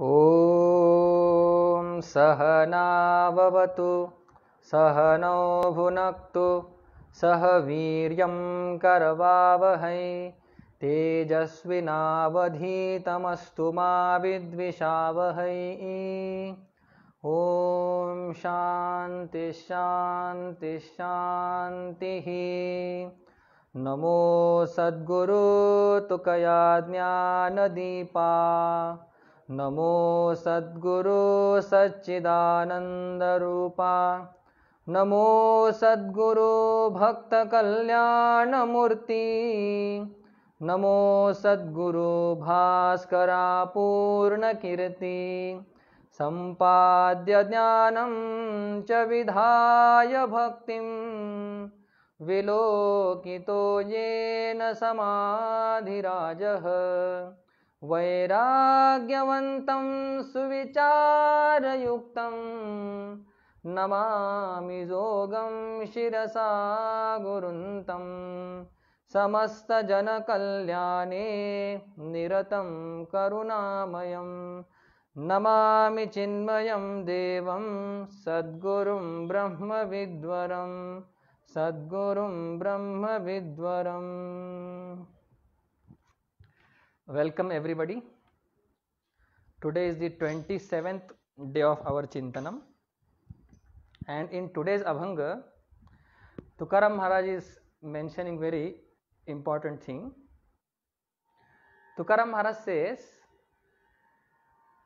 ॐ सहनाववतु सहनौ भुनक्तु सह वीर्यं करवावहै तेजस्विनावधीतमस्तु मा विद्विषावहै। ॐ शान्ति शान्ति शान्तिः। नमो सद्गुरु तुकया ज्ञानदीपा नमो सद्गुरु सच्चिदानन्दरूपा नमो सद्गुरु भक्तकल्याणमूर्ति नमो सद्गुरु भास्करा पूर्णकीर्ति सम्पाद्य ज्ञानं च विधाय भक्तिं विलोकितो येन समाधिराजः वैराग्यवन्तं सुविचारयुक्तं नमामि जोगं शिरसा गुरुन्तं समस्तजनकल्याणे निरतं करुणामयं नमामि चिन्मयं देवं सद्गुरुं ब्रह्मविद्वरं सद्गुरुं ब्रह्मविद्वरम्। Welcome everybody. Today is the 27th day of our Chintanam, and in today's Abhanga, Tukaram Maharaj is mentioning very important thing. Tukaram Maharaj says,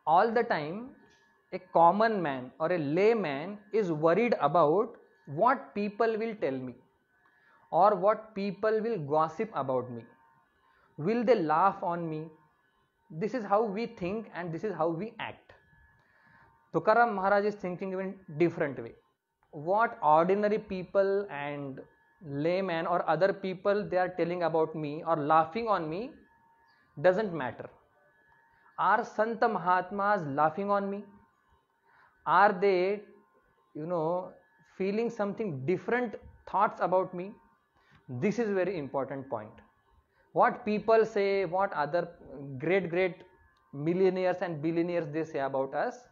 all the time a common man or a layman is worried about what people will tell me or what people will gossip about me. Will they laugh on me? This is how we think and this is how we act. Tukaram Maharaj is thinking in a different way. What ordinary people and laymen or other people they are telling about me or laughing on me doesn't matter. Are Santa Mahatmas laughing on me? Are they, feeling something different thoughts about me? This is very important point. What people say, what other great millionaires and billionaires they say about us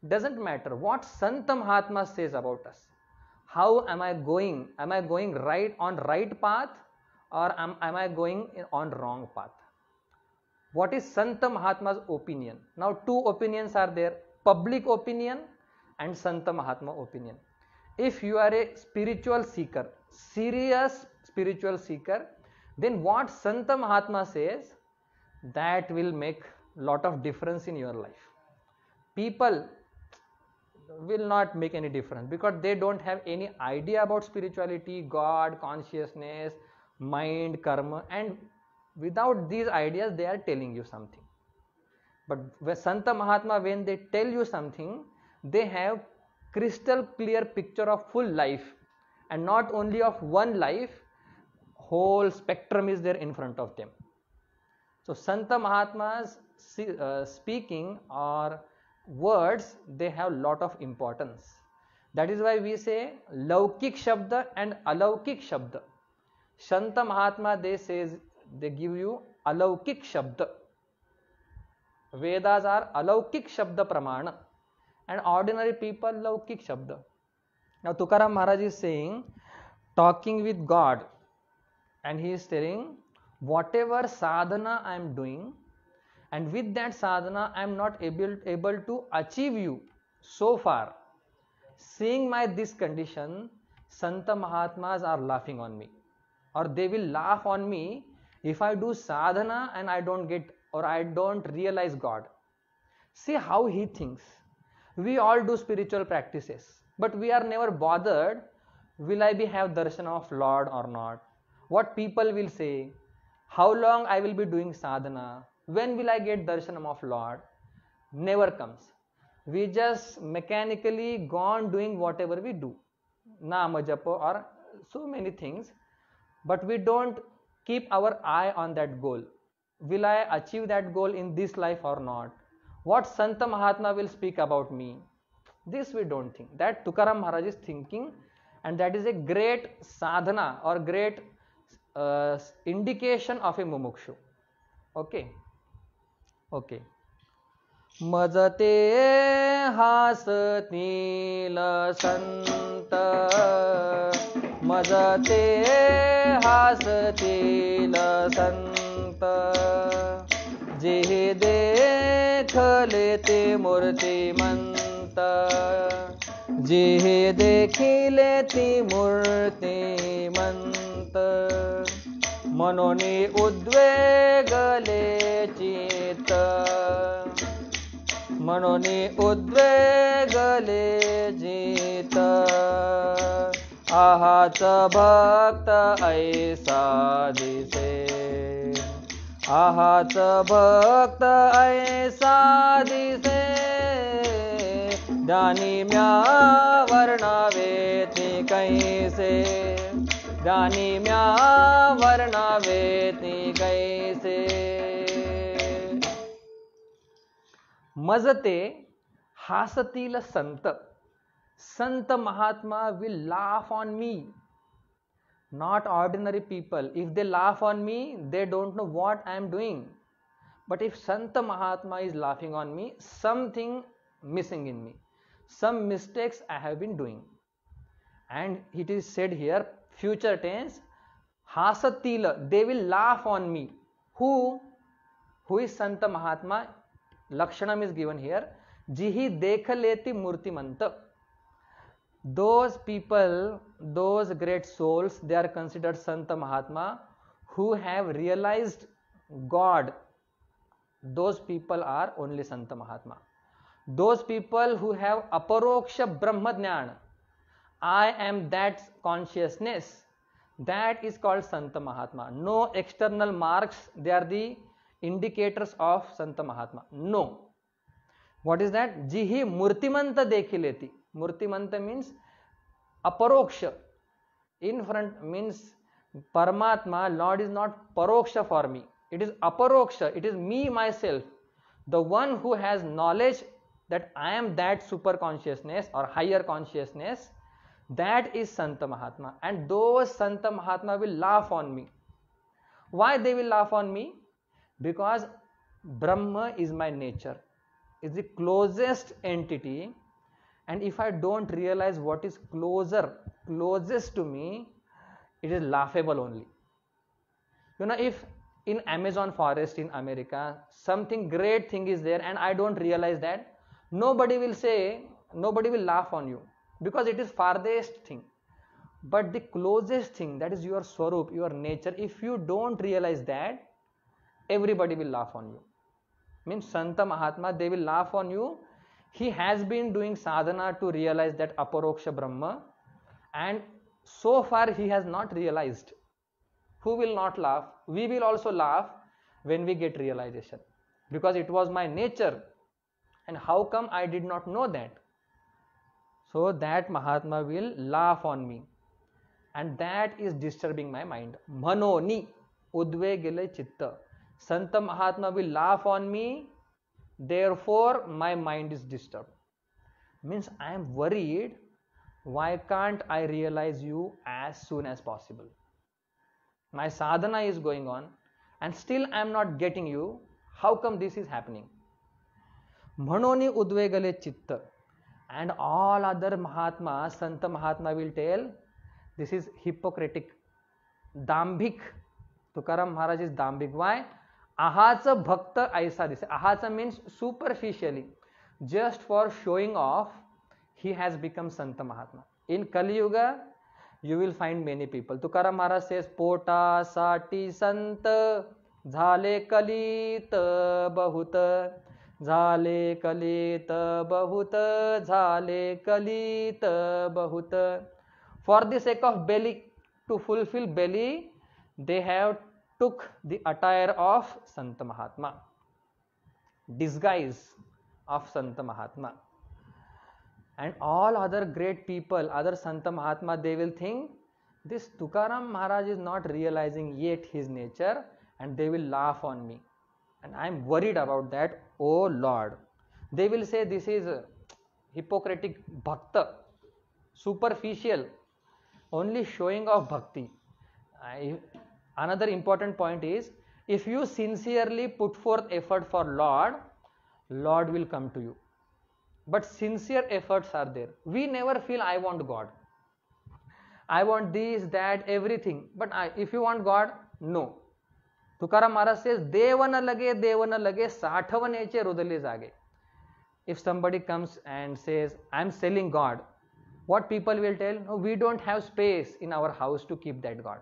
doesn't matter. What Santa Mahatma says about us. How am I going? Am I going right on right path or am I going on wrong path? What is Santa Mahatma's opinion? Now two opinions are there, public opinion and Santa Mahatma opinion. If you are a spiritual seeker, serious spiritual seeker, then what Santa Mahatma says, that will make lot of difference in your life. People will not make any difference because they don't have any idea about spirituality, God, consciousness, mind, karma, and without these ideas they are telling you something. But Santa Mahatma, when they tell you something, they have crystal clear picture of full life, and not only of one life, whole spectrum is there in front of them. So Santa Mahatma's speaking or words, they have lot of importance. That is why we say Laukik Shabda and Alaukik Shabda. Santa Mahatma they give you Alaukik Shabda. Vedas are Alaukik Shabda Pramana and ordinary people Laukik Shabda. Now Tukaram Maharaj is saying, talking with God, and he is telling, whatever sadhana I am doing, and with that sadhana I am not able to achieve you so far. Seeing my this condition, Santa Mahatmas are laughing on me, or they will laugh on me if I do sadhana and I don't get or I don't realize God. See how he thinks. We all do spiritual practices, but we are never bothered, will I have darshan of Lord or not? What people will say, how long I will be doing sadhana, when will I get darshanam of Lord? Never comes. We just mechanically go on doing whatever we do, nama japa or so many things, but we don't keep our eye on that goal. Will I achieve that goal in this life or not? What Santa Mahatma will speak about me? This we don't think. That Tukaram Maharaj is thinking, and that is a great sadhana or great indication of a mumukshu. Okay. मजते हासतील संत, मजते हासतील संत, जे देखले ते मूर्तिमंत, जे देखिले ती मूर्तिमंत, मनोनी उद्वेगले चित्त, मनोनी उद्वेगले चित्त, आहाच भक्त ऐसा दिसे, आहाच भक्त ऐसा दिसे, ज्ञानी म्या वर्णावे ती कैसे, ज्ञानी म्या वर्णावे ती कैसे. मजते हासतील संत, संत महात्मा will laugh on me, not ordinary people. If they laugh on me, they don't know what I am doing. But if Santa Mahatma is laughing on me, something missing in me, some mistakes I have been doing. And it is said here, future tense, hasatila, they will laugh on me. Who is Santa Mahatma? Lakshanam is given here. Jihi dekhaleti murtimanta. Those people, those great souls, they are considered Santa Mahatma who have realized God. Those people are only Santa Mahatma. Those people who have aparoksha Brahma Jnana, I am that consciousness, that is called Santa Mahatma. No external marks, they are the indicators of Santa Mahatma. No. What is that? Jihi murtimanta dekhileti. Murtimanta means aparoksha. In front means Paramatma, Lord is not paroksha for me. It is aparoksha. It is me, myself. The one who has knowledge that I am that super consciousness or higher consciousness, that is Santa Mahatma. And those Santa Mahatma will laugh on me. Why they will laugh on me? Because Brahma is my nature, is the closest entity, and if I don't realize what is closest to me, it is laughable only. You know, if in Amazon forest in America something great thing is there and I don't realize that, nobody will laugh on you because it is farthest thing. But the closest thing, that is your swarup, your nature, if you don't realize that, everybody will laugh on you. Means Santa Mahatma, they will laugh on you. He has been doing sadhana to realize that aparoksha Brahma, and so far he has not realized. Who will not laugh? We will also laugh when we get realization, because it was my nature, and how come I did not know that? So that Mahatma will laugh on me, and that is disturbing my mind. Manoni udvegile chitta. Santa Mahatma will laugh on me, therefore my mind is disturbed. Means I am worried, why can't I realize you as soon as possible? My sadhana is going on and still I am not getting you. How come this is happening? Manoni udvegale chitta. And all other Mahatmas, Santa Mahatma will tell, this is hypocritic, dambhik. Tukaram Maharaj is dambhik. Why? Ahacha bhakta aisa dise. Ahacha means superficially, just for showing off, he has become Santa Mahatma. In Kali Yuga, you will find many people. Tukaram Maharaj says, Pota sati santa, zhale kalit bahut, zhale kalit bahut, zhale kalit bahut. For the sake of belly, to fulfill belly, they have took the attire of Santa Mahatma, disguise of Santa Mahatma. And all other great people, other Santa Mahatma, they will think this Tukaram Maharaj is not realizing yet his nature, and they will laugh on me. And I am worried about that, oh Lord. They will say this is hypocritic bhakta, superficial, only showing of bhakti. Another important point is, if you sincerely put forth effort for Lord, Lord will come to you. But sincere efforts are there. We never feel I want God, I want this, that, everything. But if you want God, no. Tukaram Maharaj says, देव न लगे साठवन याचे रुदले जागे. If somebody comes and says, I am selling God, what people will tell? No, we don't have space in our house to keep that God.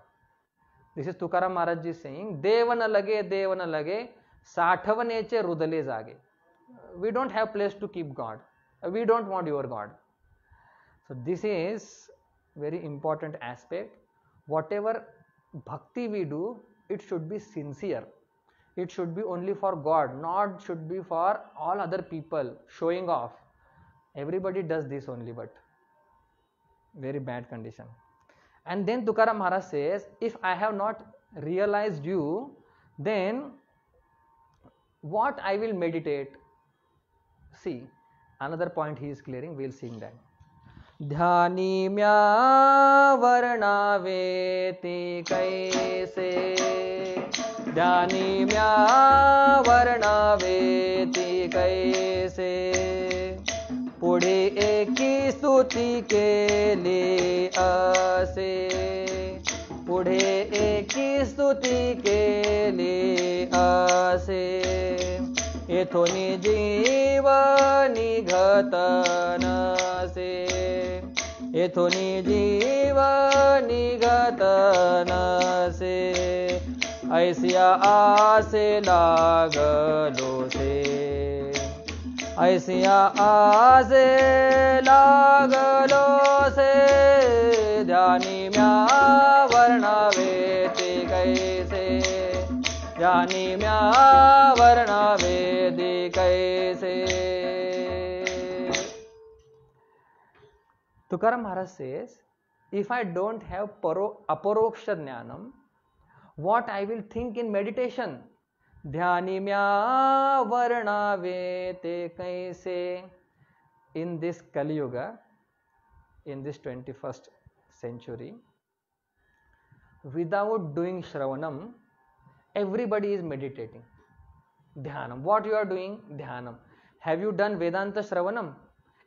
This is Tukaram Maharaj ji saying, देव न लगे साठवन याचे रुदले जागे. We don't have place to keep God. We don't want your God. So this is very important aspect. Whatever bhakti we do, it should be sincere. It should be only for God, not should be for all other people, showing off. Everybody does this only, but very bad condition. And then Tukaram Maharaj says, if I have not realized you, then what I will meditate? See, another point he is clearing, we will sing that. ध्यानीम्या वर्णावेति कैसे, ध्यानीम्या वर्णावेति कैसे, पुढे एकी स्तुति के लिए आसे, पुढे एकी स्तुति के लिए आसे, येथोनी जीवनी घतन से, येथोनी जीवनी घतन से, ऐसिया आसे लागलो से, ऐसिया आसे लागलो से, ध्यानी म्या वर्णावेति कैसे, ध्यानी म्या वर्णावेति कैसे. Tukaram Maharaj says, if I don't have aparoksha jnanam, what I will think in meditation? Dhyanimya varnavete kaise. In this Kali Yuga, in this 21st century, without doing Shravanam, everybody is meditating. Dhyanam. What you are doing? Dhyanam. Have you done Vedanta Shravanam?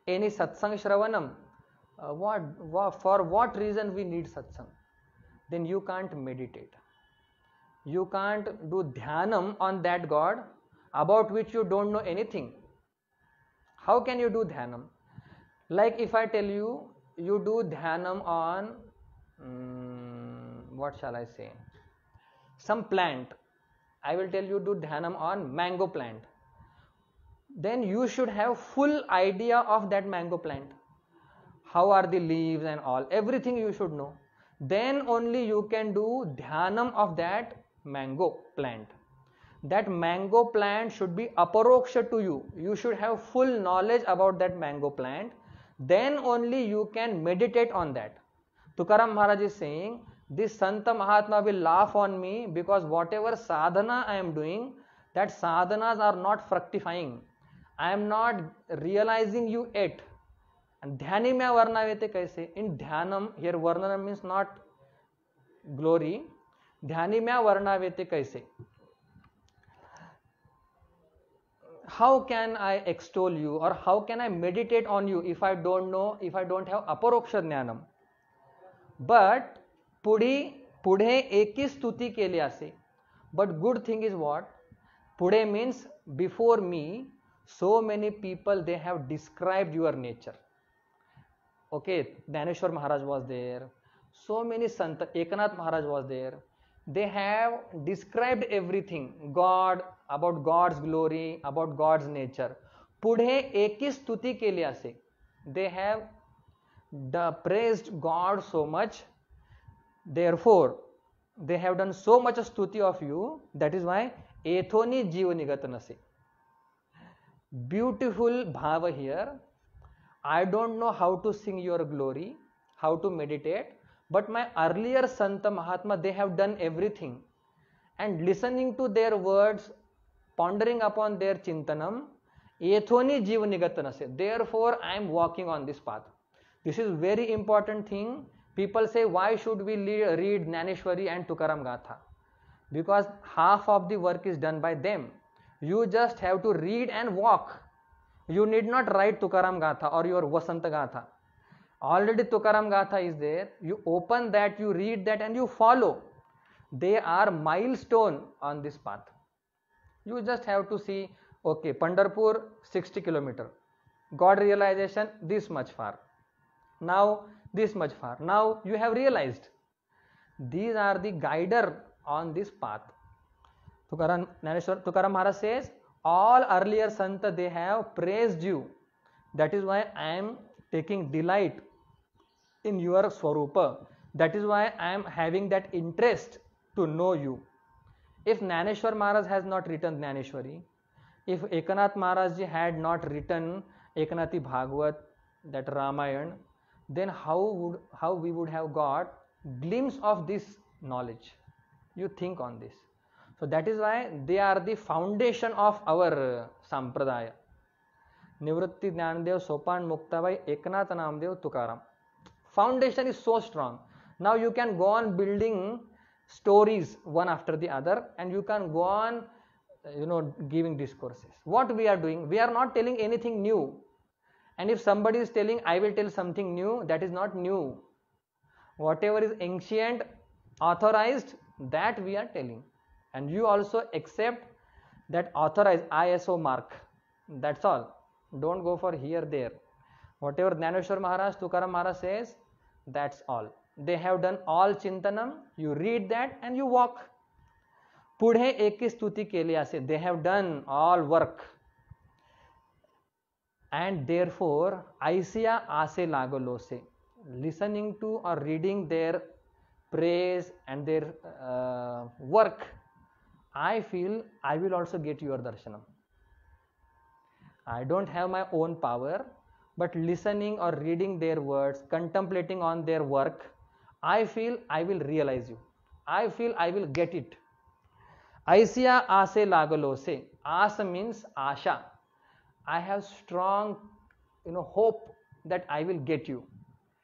Any Satsang Shravanam? For what reason we need satsang? Then you can't meditate. You can't do dhyanam on that God about which you don't know anything. How can you do dhyanam? Like if I tell you, you do dhyanam on, what shall I say? Some plant. I will tell you do dhyanam on mango plant. Then you should have full idea of that mango plant. How are the leaves and all, everything you should know. Then only you can do dhyanam of that mango plant. That mango plant should be aparoksha to you. You should have full knowledge about that mango plant. Then only you can meditate on that. Tukaram Maharaj is saying, this Santa Mahatma will laugh on me because whatever sadhana I am doing, that sadhanas are not fructifying. I am not realizing you yet. And dhyanimya varnavete kaise. In dhyanam, here varnana means not glory. Dhyanimya varnavete kaise. How can I extol you or how can I meditate on you if I don't know, if I don't have aparoksha jnanam? But पुढे eki stuti ke liye ase. But good thing is what? Pude means before me, so many people they have described your nature. Okay, Dhaneshwar Maharaj was there. So many Sant, Eknath Maharaj was there. They have described everything, God, about God's glory, about God's nature. Pudhe eki stuti ke liye ase. They have praised God so much. Therefore, they have done so much stuti of you. That is why ethoni jivanigatanase. Beautiful bhava here. I don't know how to sing your glory, how to meditate, but my earlier Santa Mahatma, they have done everything. And listening to their words, pondering upon their chintanam, ethoni jivanigatanase. Therefore, I am walking on this path. This is very important thing. People say, why should we read Jnaneshwari and Tukaram Gatha? Because half of the work is done by them. You just have to read and walk. You need not write Tukaram Gatha or your Vasanta Gatha. Already Tukaram Gatha is there. You open that, you read that, and you follow. They are milestone on this path. You just have to see, okay, Pandharpur 60 kilometer. God realization this much far. Now this much far. Now you have realized. These are the guider on this path. Tukaram Maharaj says, all earlier Santa, they have praised you. That is why I am taking delight in your Swarupa. That is why I am having that interest to know you. If Jnaneshwar Maharaj has not written Jnaneshwari, if Ekanath Maharaj ji had not written Ekanathi Bhagavat, that Ramayana, then how we would have got glimpse of this knowledge? You think on this. So that is why they are the foundation of our Sampradaya. Nivritti Jnanadev, Sopan Muktabai, Eknath Namdev, Tukaram. Foundation is so strong. Now you can go on building stories one after the other, and you can go on, giving discourses. What we are doing, we are not telling anything new. And if somebody is telling, I will tell something new, that is not new. Whatever is ancient, authorized, that we are telling. And you also accept that authorized ISO mark. That's all. Don't go for here, there. Whatever Jnaneshwar Maharaj, Tukaram Maharaj says, that's all. They have done all Chintanam. You read that and you walk. Pudhe eki stuti keliya se. They have done all work. And therefore, Aisia ase lagolo se. Listening to or reading their praise and their work, I feel I will also get your darshanam. I don't have my own power, but listening or reading their words, contemplating on their work, I feel I will realize you. I feel I will get it. Aisya ase lagalo se. Asa means asha. I have strong, hope that I will get you.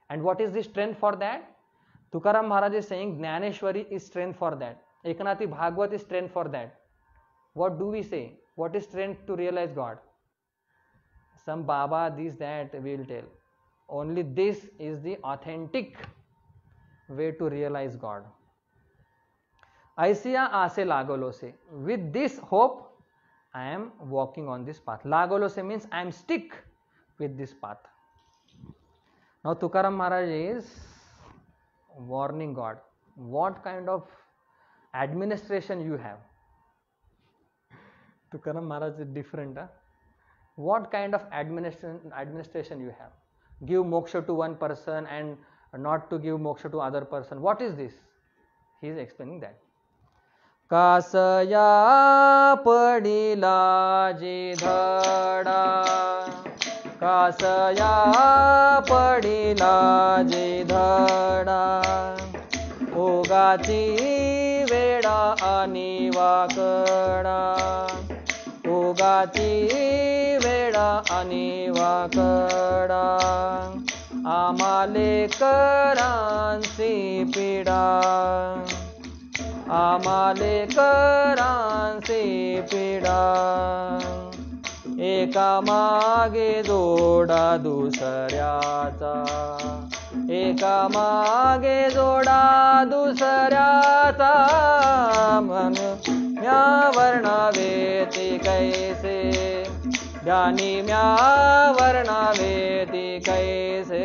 And what is the strength for that? Tukaram Maharaj is saying Jnaneshwari is strength for that. Ekanathi Bhagavat is strength for that. What do we say? What is strength to realize God? Some Baba, this, that, we will tell. Only this is the authentic way to realize God. Aisya ase lagolo se. With this hope, I am walking on this path. Lagolo se means I am stick with this path. Now Tukaram Maharaj is warning God. What kind of administration you have? Tukaram Maharaj is different. What kind of administration you have? Give moksha to one person and not to give moksha to other person. What is this? He is explaining that. Kasaya padila jidhada. Kasaya padila jidhada. Ogachi veda anivakada. Ogachi veda anivakada. Amale karansi pida. Amale karansi pida. Eka मागे जोडा दुसऱ्याचा. Eka मागे जोडा दुसऱ्याचा. मन म्या वर्णावेती कैसे. ज्ञानी म्या वर्णावेती कैसे.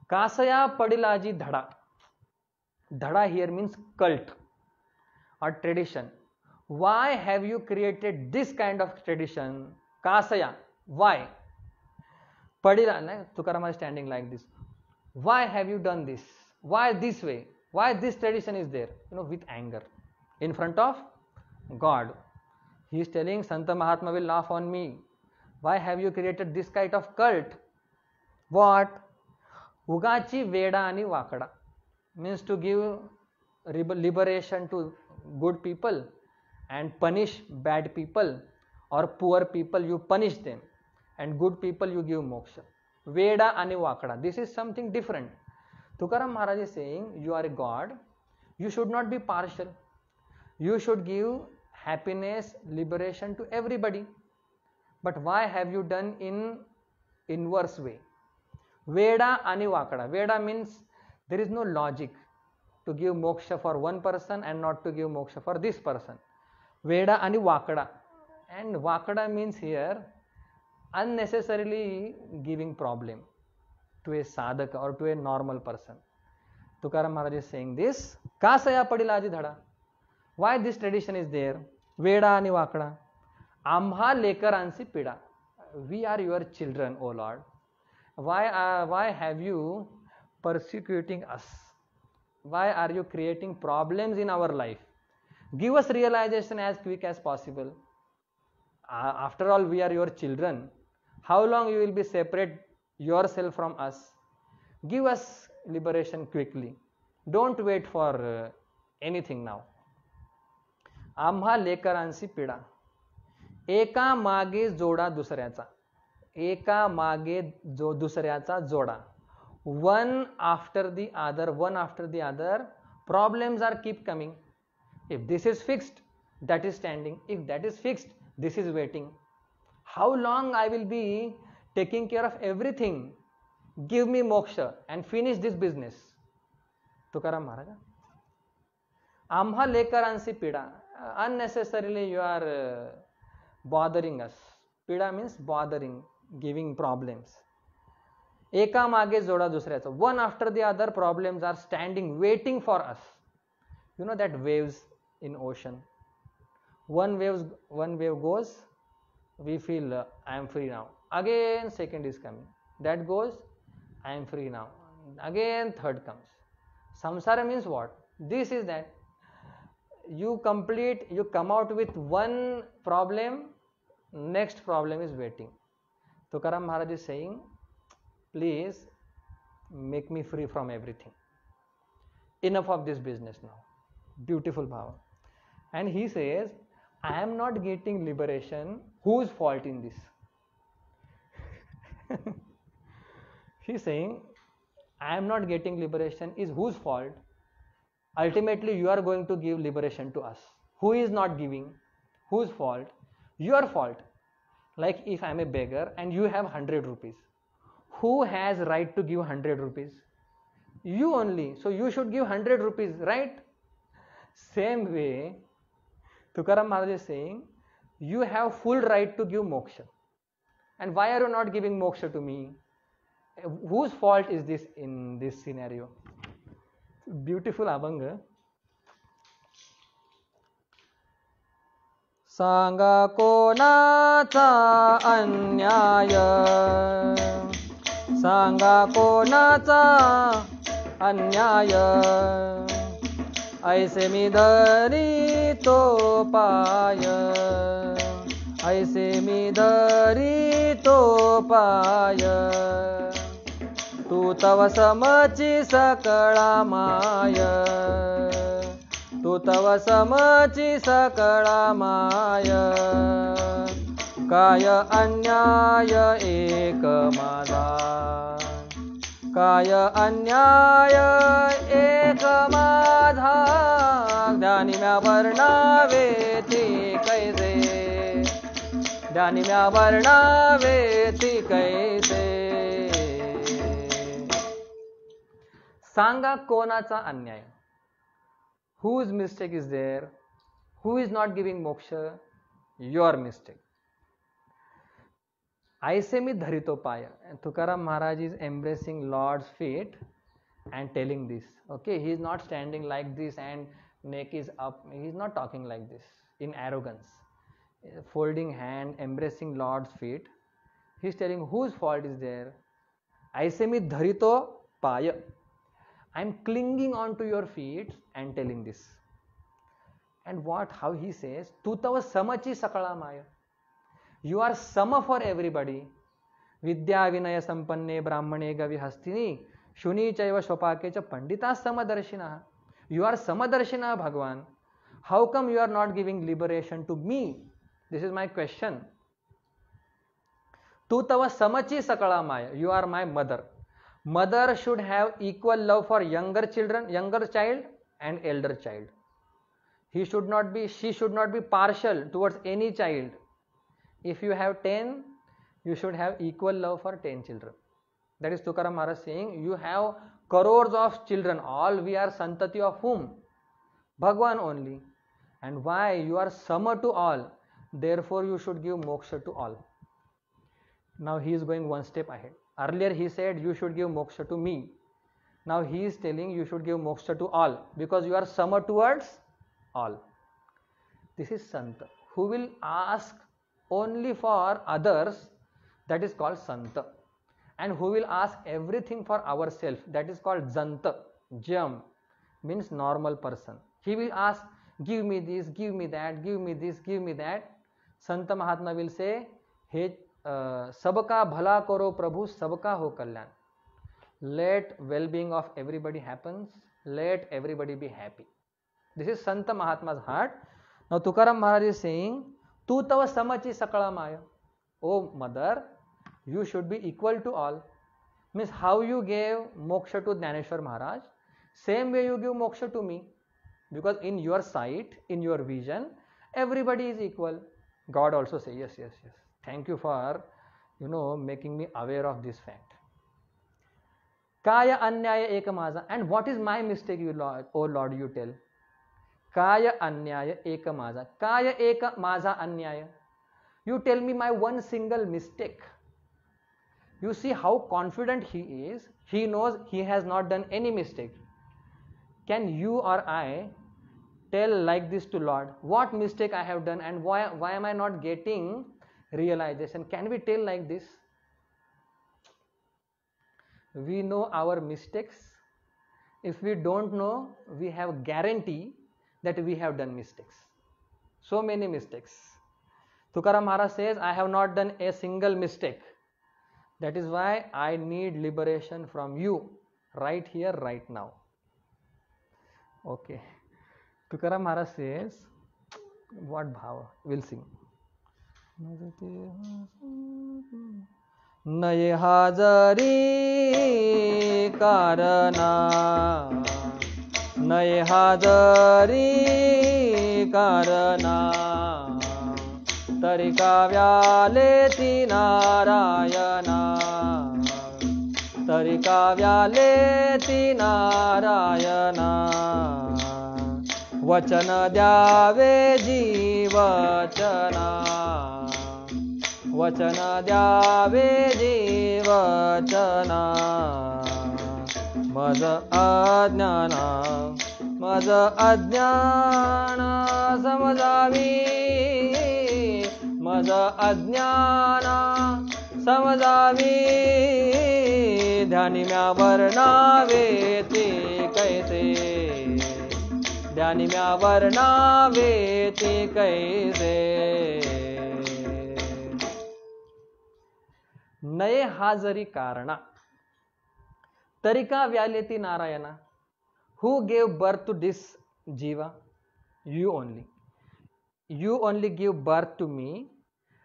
Kasaya Padilaji Dhada. Dhada here means cult or tradition. Why have you created this kind of tradition? Kasaya. Why? Padila, Tukaram is standing like this. Why have you done this? Why this way? Why this tradition is there? With anger. In front of God. He is telling Santa Mahatma will laugh on me. Why have you created this kind of cult? What? Ugachi Veda ani Vakada means to give liberation to good people and punish bad people, or poor people you punish them and good people you give moksha. Veda ani Vakada. This is something different. Tukaram Maharaj is saying you are a God. You should not be partial. You should give happiness, liberation to everybody. But why have you done in inverse way? Veda ani Vakada. Veda means there is no logic to give moksha for one person and not to give moksha for this person. Veda ani Vakada. And Vakada means here unnecessarily giving problem to a sadhaka or to a normal person. Tukaram Maharaj is saying this. Ka saya padilaji dhada. Why this tradition is there? Veda ani Vakada. Amha lekar ansi pida. We are your children, O Lord. Why have you persecuting us? Why are you creating problems in our life? Give us realization as quick as possible. After all, we are your children. How long you will be separate yourself from us? Give us liberation quickly. Don't wait for anything now. आम्हा लेकरांसी पिढा एका मागे जोडा दुसऱ्याचा एका मागे जो दुसऱ्याचा जोडा one after the other problems are keep coming. If this is fixed, that is standing. If that is fixed, this is waiting. How long I will be taking care of everything? Give me moksha and finish this business. Tukaram Maharaj. Amha lekaransi pida. Unnecessarily you are bothering us. Pida means bothering, giving problems. Eka mage zoda dusryacha. One after the other problems are standing, waiting for us. You know that waves in ocean. One wave goes, we feel I am free now. Again second is coming. That goes, I am free now. Again third comes. Samsara means what? This is that. You come out with one problem, next problem is waiting. Tukaram Maharaj is saying, please make me free from everything. Enough of this business now. Beautiful bhava. And he says, I am not getting liberation. Whose fault in this? He's saying, I am not getting liberation is whose fault? Ultimately, you are going to give liberation to us. Who is not giving? Whose fault? Your fault. Like if I am a beggar and you have 100 rupees. Who has right to give 100 rupees? You only. So you should give 100 rupees, right? Same way, Tukaram Maharaj is saying, you have full right to give moksha. And why are you not giving moksha to me? Whose fault is this in this scenario? Beautiful abhanga. Sanga konacha anyaya. Sanga konacha anyaya. ऐसे मी धरी तो पाय ऐसे मी धरी तो पाय तू तव समची सकळा my तू तव समची सकळा माय काय अन्याय एक माझा काय अन्याय एक माझा ज्ञानिम्या वर्णावे ती कैसे ज्ञानिम्या वर्णावे ती कैसे सांगा कोणाचा अन्याय whose mistake is there who is not giving moksha your mistake ऐसे मी धरितो पाय Tukaram Maharaj is embracing Lord's feet and telling this okay he is not standing like this and neck is up he is not talking like this in arrogance folding hand embracing Lord's feet he is telling whose fault is there ऐसे मी धरितो पाय I am clinging on to your feet and telling this and how he says tu tava samachi sakala maya you are sama for everybody vidya vinaya sampanne brahmane gavi hastini shuni chaiva shopake cha pandita samadarshina you are samadarshina bhagwan how come you are not giving liberation to me this is my question tu tava samachi sakala maya you are my mother should have equal love for younger child and elder child she should not be partial towards any child. If you have 10, you should have equal love for 10 children. That is Tukaram Maharaj saying, you have crores of children, all we are santati of whom? Bhagwan only. And why? You are sama to all, therefore you should give moksha to all. Now he is going one step ahead. Earlier he said you should give moksha to me. Now he is telling you should give moksha to all, because you are sama towards all. This is Santa. Who will ask only for others, that is called Santa. And who will ask everything for ourselves, that is called Janta. Jam means normal person. He will ask, give me this, give me that, give me this, give me that. Santa Mahatma will say, hey, sabka bhala karo Prabhu, sabka ho kalyan. Let well-being of everybody happens. Let everybody be happy. This is Santa Mahatma's heart. Now Tukaram Maharaj is saying, Tu tava samachi sakala maya. Oh mother, you should be equal to all. Means how you gave moksha to Dnyaneshwar Maharaj, same way you give moksha to me. Because in your sight, in your vision, everybody is equal. God also says, yes, yes, yes. Thank you for, making me aware of this fact. Kaya anyaya ekamaza. And what is my mistake, you Lord, oh Lord, you tell. Kaya anyaya ekamaza. Kaya ekamaza anyaya. You tell me my one single mistake. You see how confident he is. He knows he has not done any mistake. Can you or I tell like this to Lord, what mistake I have done and why am I not getting realization? Can we tell like this? We know our mistakes. If we don't know, we have guarantee that we have done mistakes. So many mistakes. Tukaram Maharaj says, I have not done a single mistake. That is why I need liberation from you right here, right now. Okay. Tukaram Maharaj says, what bhava? We'll sing. Naye hazari karana, naye hazari karana, tarika vyaleti narayana, tarika vyaleti narayana, vachana dyave jivachana, vachana dyave jivachana, maza ajnana samadavi, maza ajnana samadavi, dhyani mya varnaveti kaise, dhyani mya varnaveti kaise. Naye hazari karana, tarika vyaleti narayana. Who gave birth to this jiva? You only. You only give birth to me,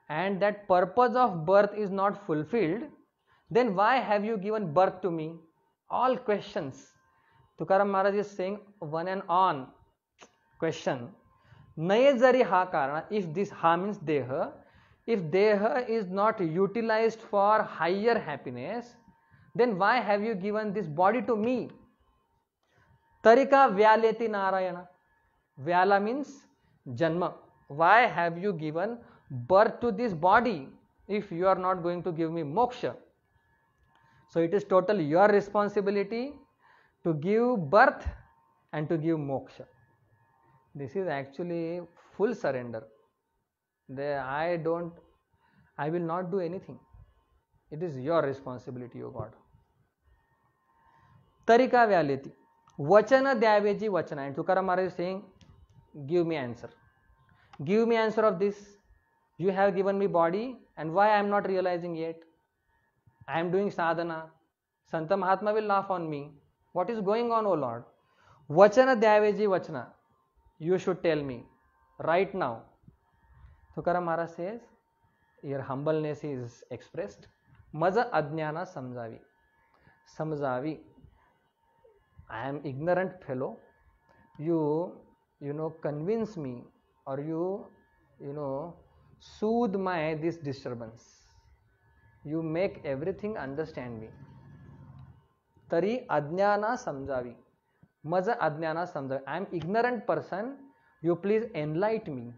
and that purpose of birth is not fulfilled. Then why have you given birth to me? All questions. Tukaram Maharaj is saying one and on question. Naye jari ha karana. If this ha means deha, if deha is not utilized for higher happiness, then why have you given this body to me? Tarika vyaleti narayana. Vyala means janma. Why have you given birth to this body if you are not going to give me moksha? So it is totally your responsibility to give birth and to give moksha. This is actually full surrender. I will not do anything. It is your responsibility, O God. Tarika vyaleti. Vachana dyaveji vachana. And Tukaram Maharaj is saying, give me answer. Give me answer of this. You have given me body, and why I am not realizing yet? I am doing sadhana. Santa Mahatma will laugh on me. What is going on, O Lord? Vachana dyaveji vachana. You should tell me right now. Tukaram Maharaj says, your humbleness is expressed. Maza ajnana samjavi. Samjavi. I am ignorant fellow. You convince me, or soothe my this disturbance. You make everything understand me. तरी अज्ञाना समजावी, मज अज्ञाना समजावी. I am ignorant person, you please enlighten me.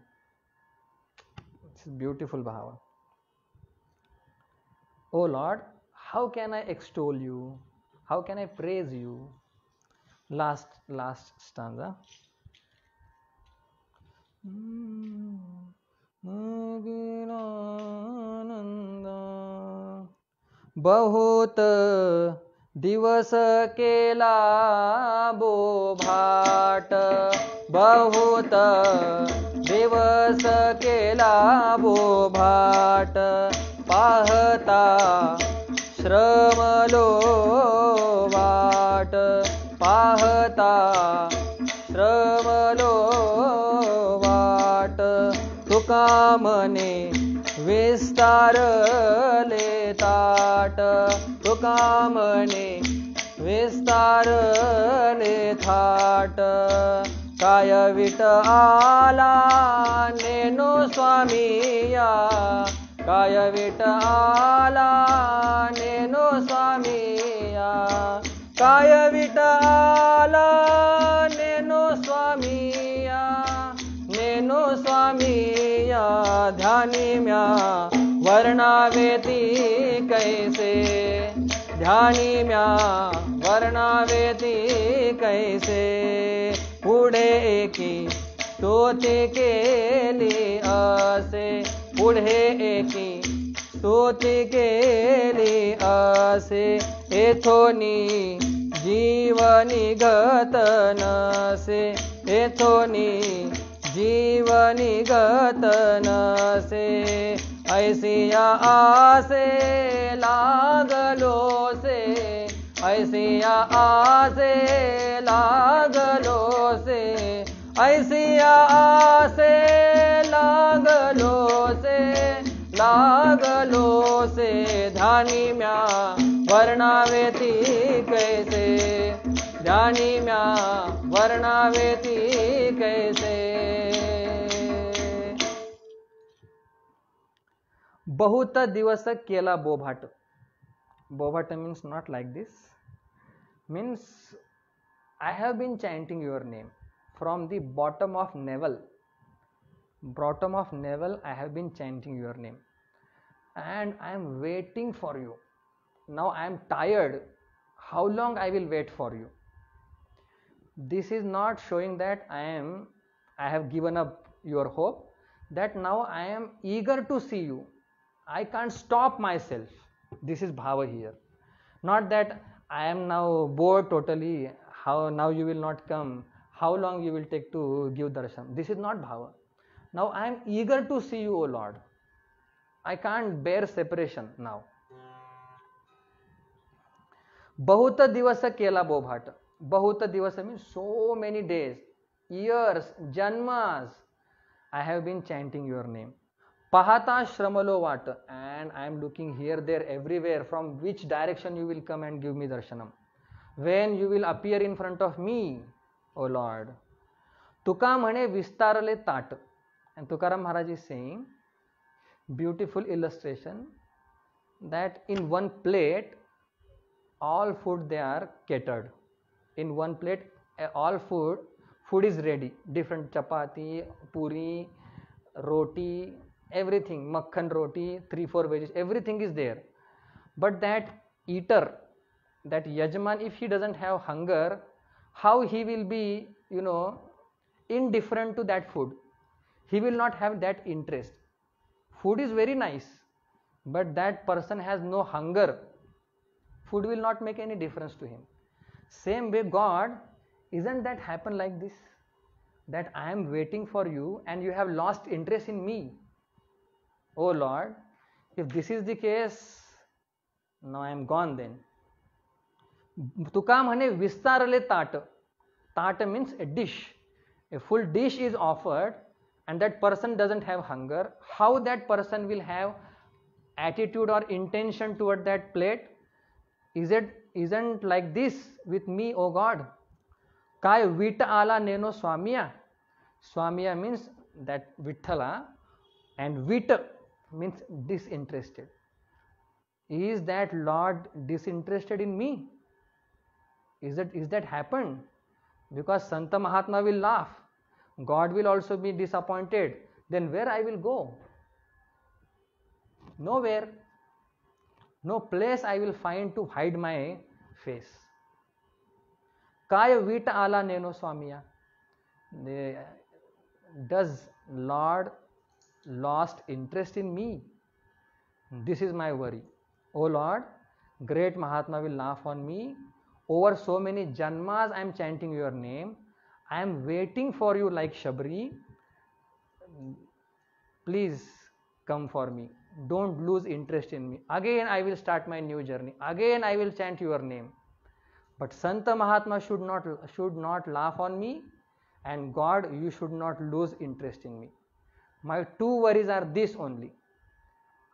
It's beautiful bhava. Oh Lord, how can I extol you? How can I praise you? Last stanza. बहुत दिवस केला बोभाट, बहुत दिवस केला बोभाट, पाहता श्रमलो वाट, पाहता श्रमलो वाट. तुका मने विस्तारले ताट, तुका मने विस्तारले थाट. काय विट आला नेनो स्वामिया, काय विट आला नेनो स्वामिया, काय विट आला नेनो स्वामिया, नेनो स्वामिया. ध्यानी म्या वर्णावेती कैसे, ध्यानी म्या वर्णावेती कैसे. पुढे एकी स्तुती केली असे, पुढे एकी स्तुती केली असे. एथोनी जीवनी गत नसे, एथोनी जीवनी गत नसे. ऐसिया आसे लागलो से, ऐसिया आसे लागलो से, ऐसिया आसे लागलो से, लागलो से. ध्यानी म्या वर्णावेती कैसे, ध्यानी म्या वर्णावेती कैसे. बहुत दिवस केला बोभाट. बोभाट means not like this, means I have been chanting your name from the bottom of navel, bottom of navel. I have been chanting your name and I am waiting for you. Now I am tired. How long I will wait for you? This is not showing that I have given up your hope, that now I am eager to see you. I can't stop myself. This is bhava here. Not that I am now bored totally, how now you will not come, how long you will take to give darshan. This is not bhava. Now I am eager to see you, O Lord. I can't bear separation now. बहुत दिवस केला बोभाट. बहुत दिवस means so many days, years, janmas, I have been chanting your name. Pahata shramalo vat, and I am looking here, there, everywhere, from which direction you will come and give me darshanam. When you will appear in front of me, O Lord. Tuka mane vistarale tat. And Tukaram Maharaj is saying, beautiful illustration, that in one plate, all food they are catered. In one plate, all food is ready. Different chapati, puri, roti, everything, makhan roti, 3-4 veggies, everything is there. But that eater, that yajman, if he doesn't have hunger, how he will be, indifferent to that food? He will not have that interest. Food is very nice, but that person has no hunger. Food will not make any difference to him. Same way God, isn't that happen like this? That I am waiting for you and you have lost interest in me. Oh Lord, if this is the case, now I am gone then. Tuka mane vistarale tat. Tat means a dish. A full dish is offered and that person doesn't have hunger. How that person will have attitude or intention toward that plate? Isn't like this with me, O God. Kai vita ala neno swamiya. Swamiya means that Vithala, and Vit means disinterested. Is that Lord disinterested in me? Is that happened? Because Santa Mahatma will laugh, God will also be disappointed. Then where I will go? Nowhere. No place I will find to hide my face. Kaya Vita ala neno Swamiya. Does Lord lost interest in me? This is my worry. Oh Lord, great Mahatma will laugh on me. Over so many janmas I am chanting your name. I am waiting for you like Shabri. Please come for me. Don't lose interest in me. Again I will start my new journey. Again I will chant your name. But Santa Mahatma should not laugh on me, and God, you should not lose interest in me. My two worries are this only.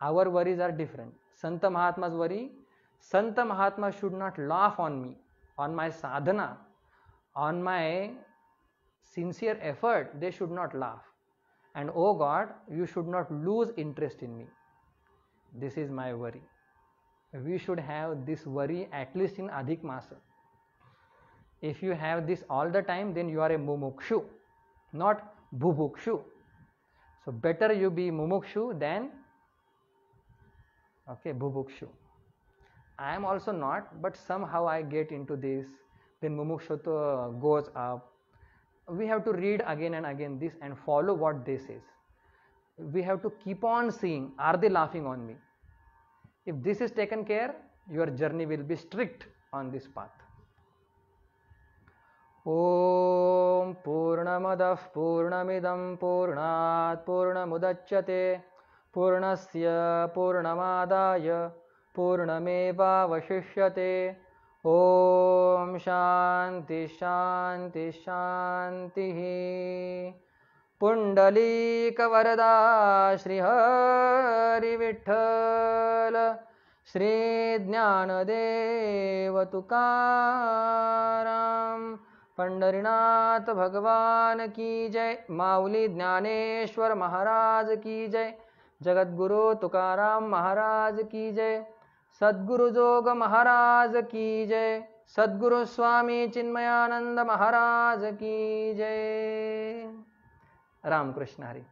Our worries are different. Santa Mahatma's worry, Santa Mahatma should not laugh on me, on my sadhana, on my sincere effort. They should not laugh. And oh God, you should not lose interest in me. This is my worry. We should have this worry at least in Adhik Masa. If you have this all the time, then you are a mumukshu, not bhubukshu. So better you be mumukshu than bhubukshu. I am also not, but somehow I get into this. Then mumukshutva goes up. We have to read again and again this and follow what they says. We have to keep on seeing, are they laughing on me? If this is taken care, your journey will be strict on this path. Om Purnamadah Purnamidam Purnat Purnamudachyate Purnasya Purnamadaya Purnameva Vashishyate. Om Shanti Shanti Shanti. Pundalika Varada Shri Hari Vitthal Shri Jnanadeva Tukaram Pandarinath Bhagwan ki jai. Mauli Jnaneshwar Maharaj ki jai. Jagadguru Tukaram Maharaj ki jai. Sadguru Joga Maharaj ki jai. Sadguru Swami Chinmayananda Maharaj ki jai. Ram Krishna Hari.